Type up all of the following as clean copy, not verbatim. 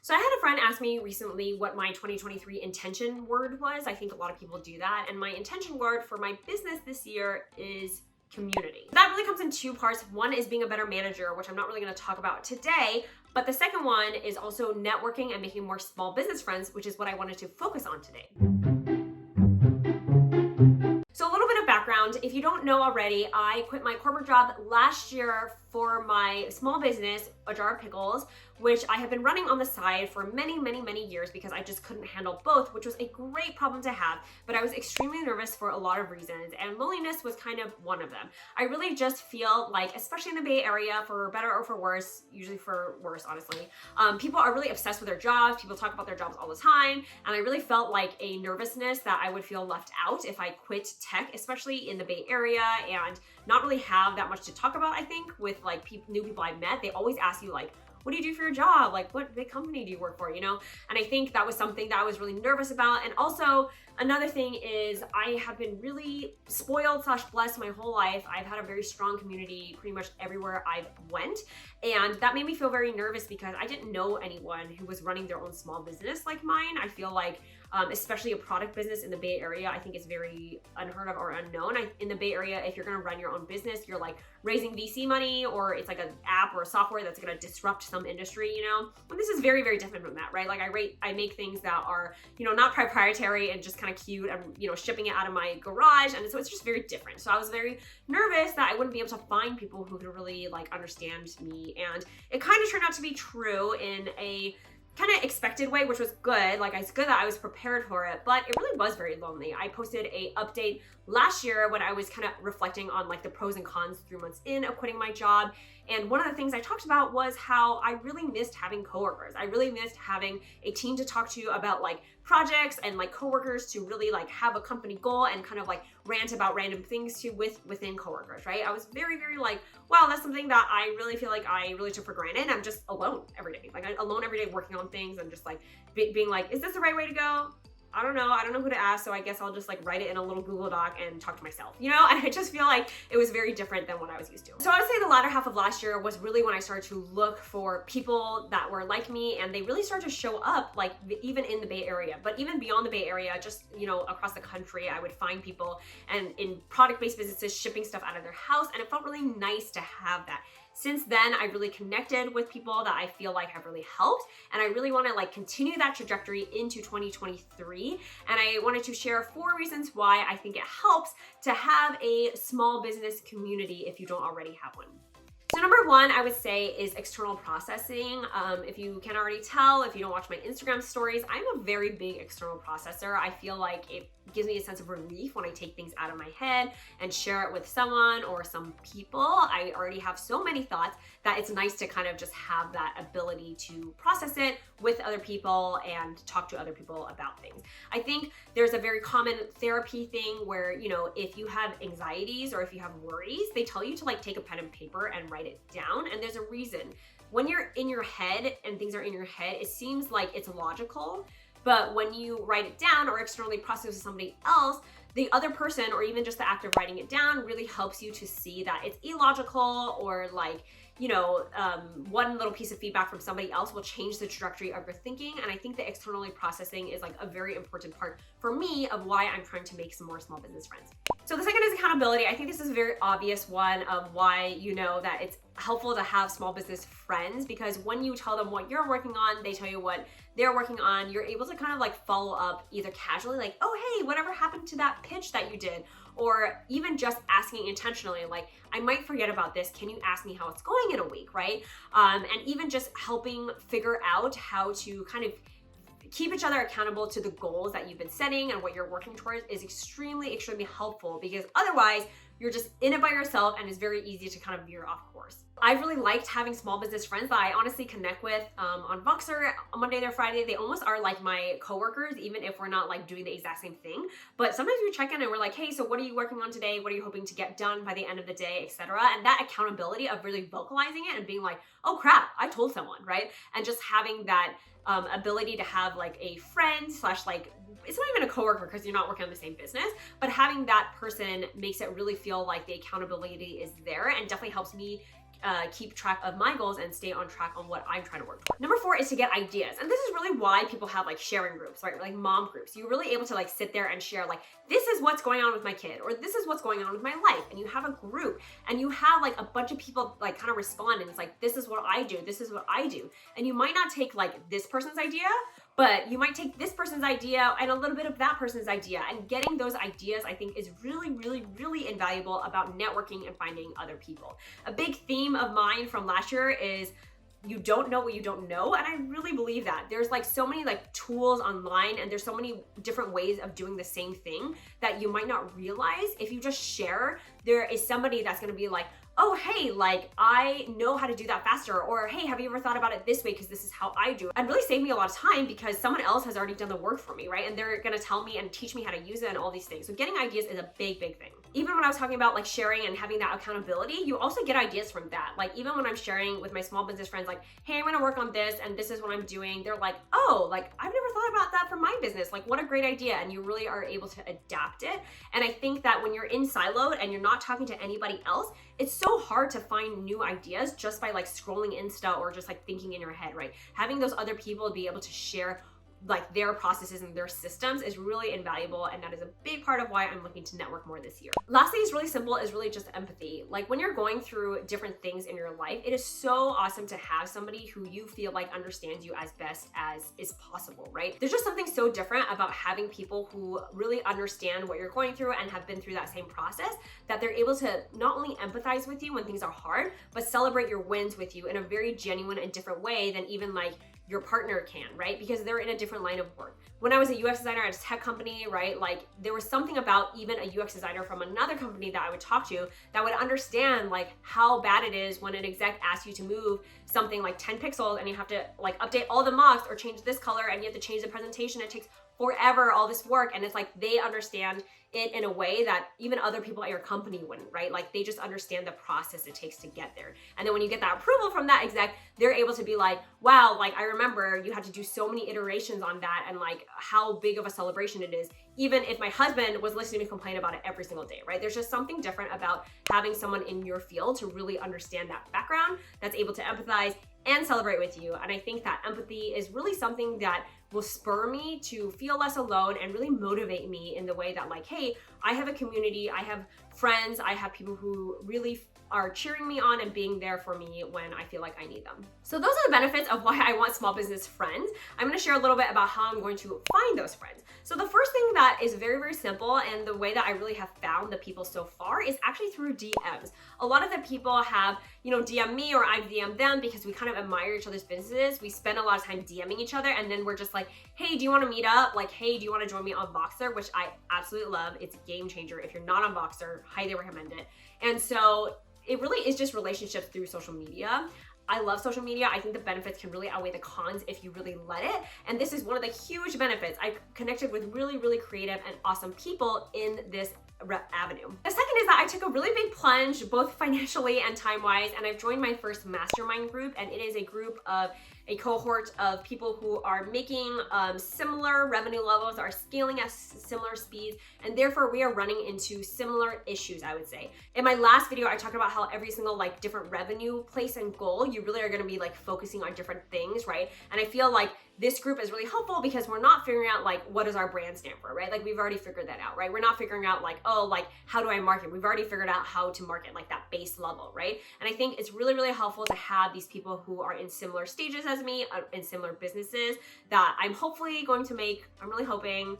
So I had a friend ask me recently what my 2023 intention word was. I think a lot of people do that. And my intention word for my business this year is community. That really comes in two parts. One is being a better manager, which I'm not really going to talk about today. But the second one is also networking and making more small business friends, which is what I wanted to focus on today. So a little bit of background, if you don't know already, I quit my corporate job last year for my small business, A Jar of Pickles, which I have been running on the side for many years because I just couldn't handle both, which was a great problem to have, but I was extremely nervous for a lot of reasons, and loneliness was kind of one of them. I really just feel like, especially in the Bay Area, for better or for worse, usually for worse, honestly, people are really obsessed with their jobs. People talk about their jobs all the time, and I really felt like a nervousness that I would feel left out if I quit tech, especially in the Bay Area, and not really have that much to talk about, I think, with like new people I've met. They always ask you like, what do you do for your job? Like, what big company do you work for, you know? And I think that was something that I was really nervous about. And also another thing is I have been really spoiled / blessed my whole life. I've had a very strong community pretty much everywhere I've went. And that made me feel very nervous because I didn't know anyone who was running their own small business like mine. I feel like especially a product business in the Bay Area, I think is very unheard of or unknown. In the Bay Area, if you're gonna run your own business, you're like raising VC money, or it's like an app or a software that's gonna disrupt some industry, you know? And this is very different from that, right? Like I make things that are, you know, not proprietary and just kind of cute and, you know, shipping it out of my garage. And so it's just very different. So I was very nervous that I wouldn't be able to find people who could really like understand me. And it kind of turned out to be true in a kind of expected way, which was good. Like, it's good that I was prepared for it, but it really was very lonely. I posted a update last year when I was kind of reflecting on like the pros and cons 3 months in of quitting my job. And one of the things I talked about was how I really missed having coworkers. I really missed having a team to talk to about like projects and like coworkers to really like have a company goal and kind of like rant about random things within coworkers, right? I was very like, wow, that's something that I really feel like I really took for granted. I'm just alone every day. Like, I'm alone every day working on things and just like being like, is this the right way to go? I don't know who to ask, so I guess I'll just like write it in a little Google Doc and talk to myself, you know? And I just feel like it was very different than what I was used to. So I would say the latter half of last year was really when I started to look for people that were like me, and they really started to show up, like even in the Bay Area, but even beyond the Bay Area, just, you know, across the country, I would find people and in product-based businesses shipping stuff out of their house, and it felt really nice to have that. Since then, I really connected with people that I feel like have really helped, and I really want to like continue that trajectory into 2023. And I wanted to share 4 reasons why I think it helps to have a small business community if you don't already have one. So number 1, I would say, is external processing. If you can already tell, if you don't watch my Instagram stories, I'm a very big external processor. I feel like it gives me a sense of relief when I take things out of my head and share it with someone or some people. I already have so many thoughts that it's nice to kind of just have that ability to process it with other people and talk to other people about things. I think there's a very common therapy thing where, you know, if you have anxieties or if you have worries, they tell you to like take a pen and paper and write it down. And there's a reason. When you're in your head and things are in your head, it seems like it's logical. But when you write it down or externally process with somebody else, the other person, or even just the act of writing it down, really helps you to see that it's illogical, or like, you know, one little piece of feedback from somebody else will change the trajectory of your thinking. And I think that externally processing is like a very important part for me of why I'm trying to make some more small business friends. So the second is accountability. I think this is a very obvious one of why you know that it's helpful to have small business friends, because when you tell them what you're working on, they tell you what they're working on. You're able to kind of like follow up either casually, like, oh, hey, whatever happened to that pitch that you did? Or even just asking intentionally, like, I might forget about this. Can you ask me how it's going in a week, right? And even just helping figure out how to kind of keep each other accountable to the goals that you've been setting and what you're working towards is extremely helpful, because otherwise you're just in it by yourself and it's very easy to kind of veer off course. I've really liked having small business friends that I honestly connect with on Voxer Monday through Friday. They almost are like my coworkers, even if we're not like doing the exact same thing. But sometimes we check in and we're like, hey, so what are you working on today? What are you hoping to get done by the end of the day, etc. And that accountability of really vocalizing it and being like, oh crap, I told someone, right? And just having that ability to have like a friend slash like, it's not even a coworker because you're not working on the same business, but having that person makes it really feel like the accountability is there, and definitely helps me keep track of my goals and stay on track on what I'm trying to work toward. Number 4 is to get ideas. And this is really why people have like sharing groups, right? Like mom groups. You're really able to like sit there and share like, this is what's going on with my kid, or this is what's going on with my life. And you have a group and you have like a bunch of people like kind of respond, and it's like, this is what I do. This is what I do. And you might not take like this person's idea, but you might take this person's idea and a little bit of that person's idea. And getting those ideas, I think, is really, really, really invaluable about networking and finding other people. A big theme of mine from last year is you don't know what you don't know. And I really believe that. There's like so many like tools online, and there's so many different ways of doing the same thing that you might not realize. If you just share, there is somebody that's gonna be like, oh, hey, like I know how to do that faster, or hey, have you ever thought about it this way? Because this is how I do it. And really save me a lot of time because someone else has already done the work for me, right? And they're gonna tell me and teach me how to use it and all these things. So getting ideas is a big, big thing. Even when I was talking about like sharing and having that accountability, you also get ideas from that. Like even when I'm sharing with my small business friends, like, hey, I'm gonna work on this and this is what I'm doing. They're like, oh, like I've never thought about that for my business. Like what a great idea. And you really are able to adapt it. And I think that when you're in siloed and you're not talking to anybody else, it's so hard to find new ideas just by like scrolling Insta or just like thinking in your head, right? Having those other people be able to share like their processes and their systems is really invaluable, and that is a big part of why I'm looking to network more this year. Lastly, is really simple, is really just empathy. Like when you're going through different things in your life, it is so awesome to have somebody who you feel like understands you as best as is possible, right? There's just something so different about having people who really understand what you're going through and have been through that same process, that they're able to not only empathize with you when things are hard, but celebrate your wins with you in a very genuine and different way than even like your partner can, right? Because they're in a different line of work. When I was a UX designer at a tech company, right? Like there was something about even a UX designer from another company that I would talk to that would understand like how bad it is when an exec asks you to move something like 10 pixels and you have to like update all the mocks or change this color and you have to change the presentation. It takes forever, all this work. And it's like they understand it in a way that even other people at your company wouldn't, right? Like they just understand the process it takes to get there. And then when you get that approval from that exec, they're able to be like, wow, like I remember you had to do so many iterations on that and like how big of a celebration it is. Even if my husband was listening to me complain about it every single day, right? There's just something different about having someone in your field to really understand that background, that's able to empathize and celebrate with you. And I think that empathy is really something that will spur me to feel less alone and really motivate me in the way that like, hey, I have a community, I have friends, I have people who really are cheering me on and being there for me when I feel like I need them. So those are the benefits of why I want small business friends. I'm gonna share a little bit about how I'm going to find those friends. So the first thing that is very, very simple, and the way that I really have found the people so far is actually through DMs. A lot of the people have, DM me or I've DM'd them because we kind of admire each other's businesses. We spend a lot of time DMing each other, and then we're just like, hey, do you want to meet up? Like, hey, do you want to join me on Voxer? Which I absolutely love. It's a game changer. If you're not on Voxer, highly recommend it. And so it really is just relationships through social media. I love social media. I think the benefits can really outweigh the cons if you really let it. And this is one of the huge benefits. I connected with really, really creative and awesome people in this avenue. The second is that I took a really big plunge, both financially and time-wise, and I've joined my first mastermind group, and it is a group of a cohort of people who are making similar revenue levels, are scaling at similar speeds, and therefore we are running into similar issues, I would say. In my last video, I talked about how every single like different revenue place and goal, you really are gonna be like focusing on different things, right? And I feel like this group is really helpful because we're not figuring out like, what does our brand stand for, right? Like we've already figured that out, right? We're not figuring out like, oh, like how do I market? We've already figured out how to market, like that base level, right? And I think it's really, really helpful to have these people who are in similar stages as me, in similar businesses that I'm hopefully going to make, I'm really hoping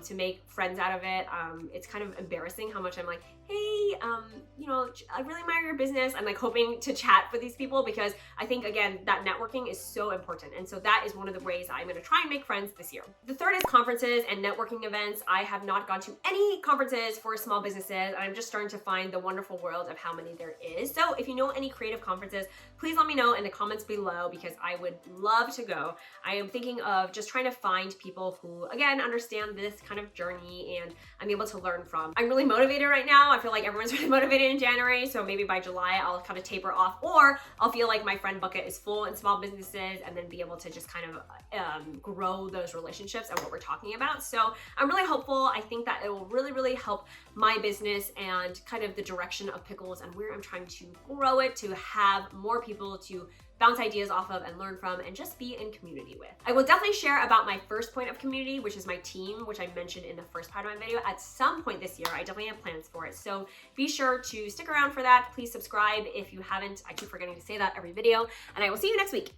to make friends out of it. It's kind of embarrassing how much I'm like, hey, I really admire your business. I'm like hoping to chat with these people because I think, again, that networking is so important. And so that is one of the ways I'm gonna try and make friends this year. The third is conferences and networking events. I have not gone to any conferences for small businesses, and I'm just starting to find the wonderful world of how many there is. So if you know any creative conferences, please let me know in the comments below because I would love to go. I am thinking of just trying to find people who, again, understand this kind of journey and I'm able to learn from. I'm really motivated right now. I feel like everyone's really motivated in January, so maybe by July I'll kind of taper off, or I'll feel like my friend bucket is full in small businesses and then be able to just kind of grow those relationships and what we're talking about. So I'm really hopeful. I think that it will really, really help my business and kind of the direction of pickles and where I'm trying to grow it to have more people to bounce ideas off of and learn from and just be in community with. I will definitely share about my first point of community, which is my team, which I mentioned in the first part of my video at some point this year. I definitely have plans for it. So be sure to stick around for that. Please subscribe if you haven't. I keep forgetting to say that every video, and I will see you next week.